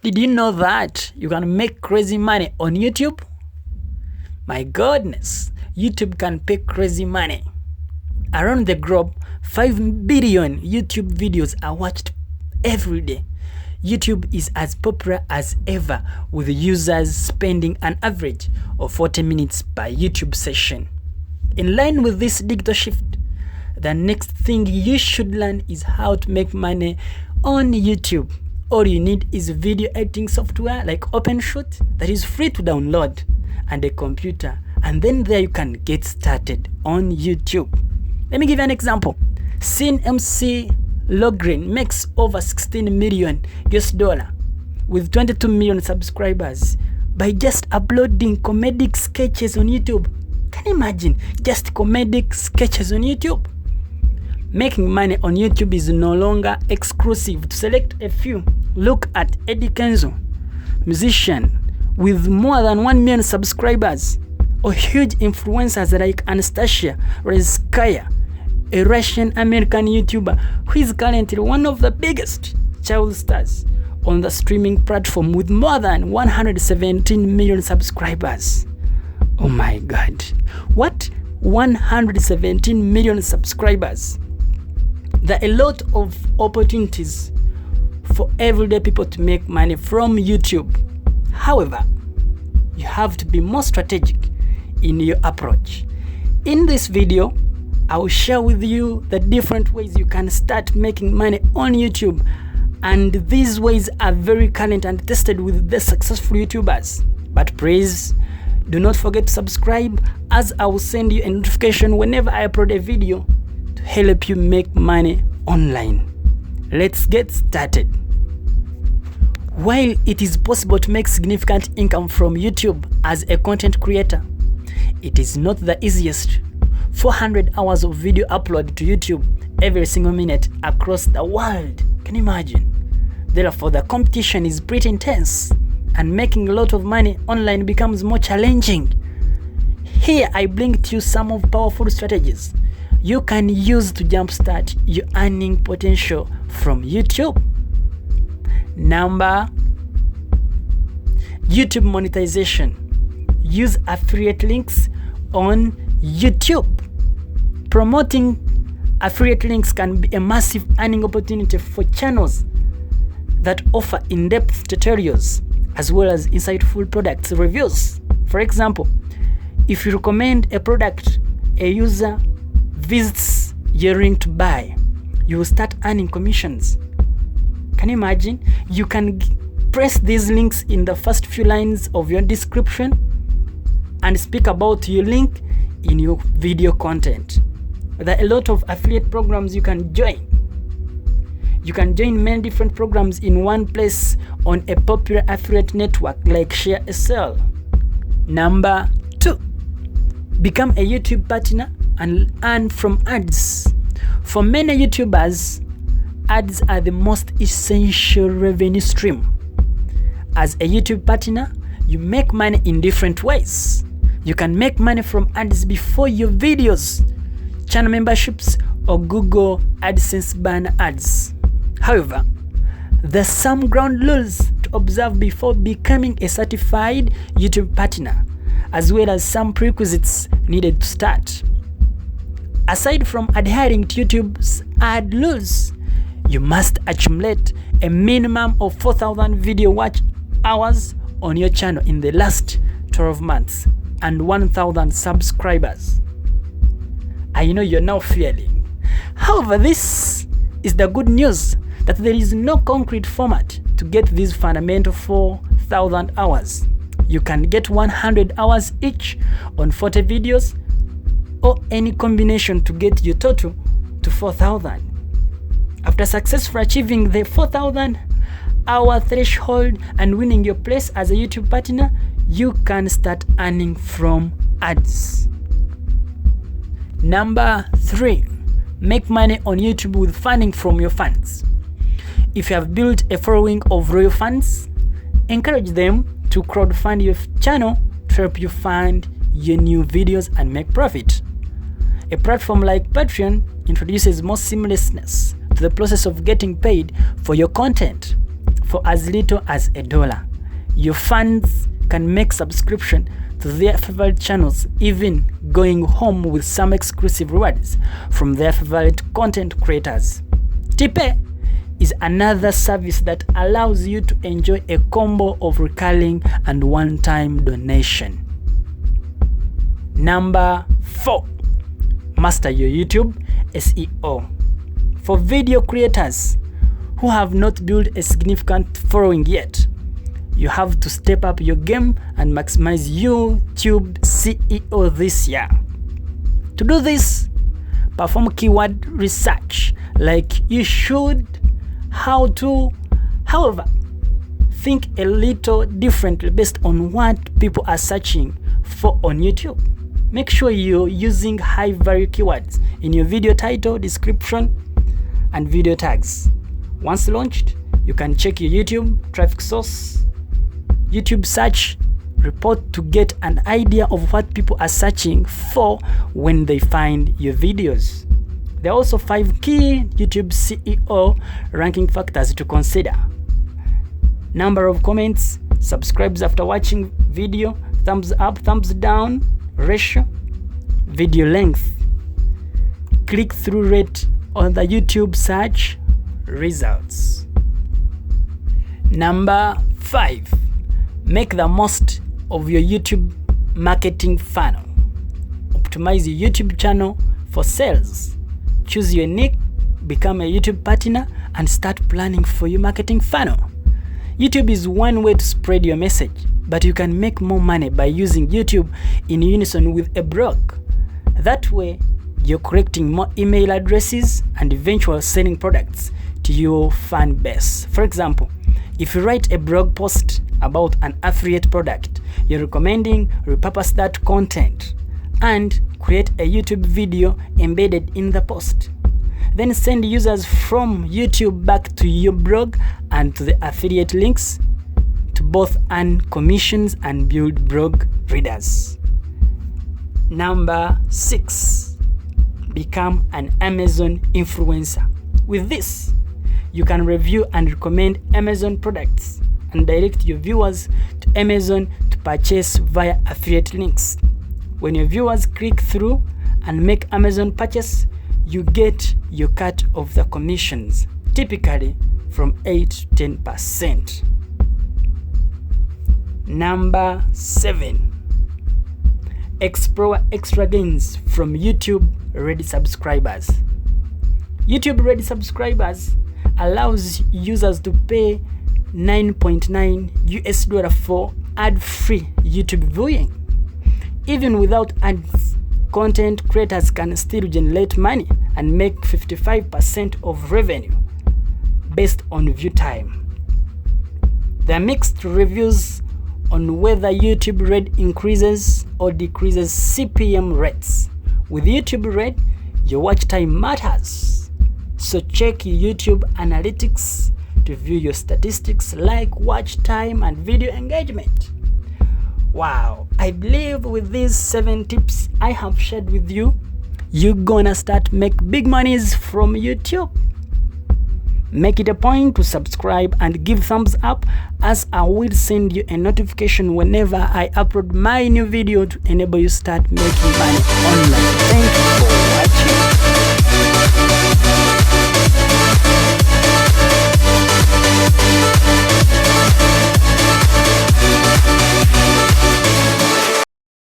Did you know that you can make crazy money on YouTube? My goodness, YouTube can pay crazy money. Around the globe, 5 billion YouTube videos are watched every day. YouTube is as popular as ever, with users spending an average of 40 minutes per YouTube session. In line with this digital shift, the next thing you should learn is how to make money on YouTube. All you need is video editing software like OpenShoot that is free to download, and a computer, and then there you can get started on YouTube. Let me give you an example. Scene MC Logren makes over $16 million with 22 million subscribers by just uploading comedic sketches on YouTube. Can you imagine? Just comedic sketches on YouTube. Making money on YouTube is no longer exclusive to select a few. Look at Eddie Kenzo, musician with more than 1 million subscribers, or huge influencers like Anastasia Rezkaya, a Russian-American YouTuber who is currently one of the biggest child stars on the streaming platform with more than 117 million subscribers. Oh my God. What? 117 million subscribers. There are a lot of opportunities for everyday people to make money from YouTube. However, you have to be more strategic in your approach. In this video, I will share with you the different ways you can start making money on YouTube, and these ways are very current and tested with the successful YouTubers. But please do not forget to subscribe, as I will send you a notification whenever I upload a video to help you make money online. Let's get started. While it is possible to make significant income from YouTube as a content creator, it is not the easiest. 400 hours of video uploaded to YouTube every single minute across the world. Can you imagine? Therefore, the competition is pretty intense, and making a lot of money online becomes more challenging. Here I bring to you some of powerful strategies you can use to jumpstart your earning potential from YouTube. Number, YouTube monetization. Use affiliate links on YouTube. Promoting affiliate links can be a massive earning opportunity for channels that offer in-depth tutorials as well as insightful product reviews. For example, if you recommend a product a user visits your link to buy, you will start earning commissions. Can you imagine? You can press these links in the first few lines of your description and speak about your link in your video content. There are a lot of affiliate programs you can join. You can join many different programs in one place on a popular affiliate network like ShareSell. Number 2, become a YouTube partner and earn from ads. For many YouTubers, ads are the most essential revenue stream. As a YouTube partner, you make money in different ways. You can make money from ads before your videos, channel memberships, or Google AdSense banner ads. However, there are some ground rules to observe before becoming a certified YouTube partner, as well as some prerequisites needed to start. Aside from adhering to YouTube's ad rules, you must accumulate a minimum of 4,000 video watch hours on your channel in the last 12 months and 1,000 subscribers. I know you're now feeling. However, this is the good news, that there is no concrete format to get these fundamental 4,000 hours. You can get 100 hours each on 40 videos, or any combination to get your total to 4,000. After successfully achieving the 4,000 hour threshold and winning your place as a YouTube partner, you can start earning from ads. Number 3, make money on YouTube with funding from your fans. If you have built a following of loyal fans, encourage them to crowdfund your channel to help you fund your new videos and make profit. A platform like Patreon introduces more seamlessness to the process of getting paid for your content. for as little as $1. Your fans can make subscription to their favorite channels, even going home with some exclusive rewards from their favorite content creators. Tipe is another service that allows you to enjoy a combo of recurring and one-time donation. Number 4, master your YouTube SEO. For video creators who have not built a significant following yet, you have to step up your game and maximize YouTube SEO this year. To do this, perform keyword research like you should. However, think a little differently based on what people are searching for on YouTube. Make sure you're using high-value keywords in your video title, description, and video tags. Once launched, you can check your YouTube traffic source, YouTube search report to get an idea of what people are searching for when they find your videos. There are also 5 key YouTube SEO ranking factors to consider: number of comments, subscribes after watching video, thumbs up, thumbs down ratio, video length, click-through rate on the YouTube search results. Number 5, make the most of your YouTube marketing funnel. Optimize your YouTube channel for sales. Choose your niche, become a YouTube partner, and start planning for your marketing funnel. YouTube is one way to spread your message, but you can make more money by using YouTube in unison with a blog. That way, you're collecting more email addresses and eventually selling products to your fan base. For example, if you write a blog post about an affiliate product, you're recommending repurpose that content and create a YouTube video embedded in the post. Then send users from YouTube back to your blog and to the affiliate links to both earn commissions and build blog readers. Number 6, become an Amazon influencer. With this, you can review and recommend Amazon products and direct your viewers to Amazon to purchase via affiliate links. When your viewers click through and make Amazon purchase, you get your cut of the commissions, typically from 8 to 10%. Number 7, explore extra gains from YouTube Ready subscribers. YouTube Ready subscribers allows users to pay $9.9 for ad-free YouTube viewing. Even without ads, content creators can still generate money and make 55% of revenue based on view time. There are mixed reviews on whether YouTube Red increases or decreases CPM rates. With YouTube Red, your watch time matters. So check your YouTube analytics to view your statistics like watch time and video engagement. Wow, I believe with these 7 tips I have shared with you, you're gonna start make big monies from YouTube. Make it a point to subscribe and give thumbs up, as I will send you a notification whenever I upload my new video to enable you start making money online. Thank you.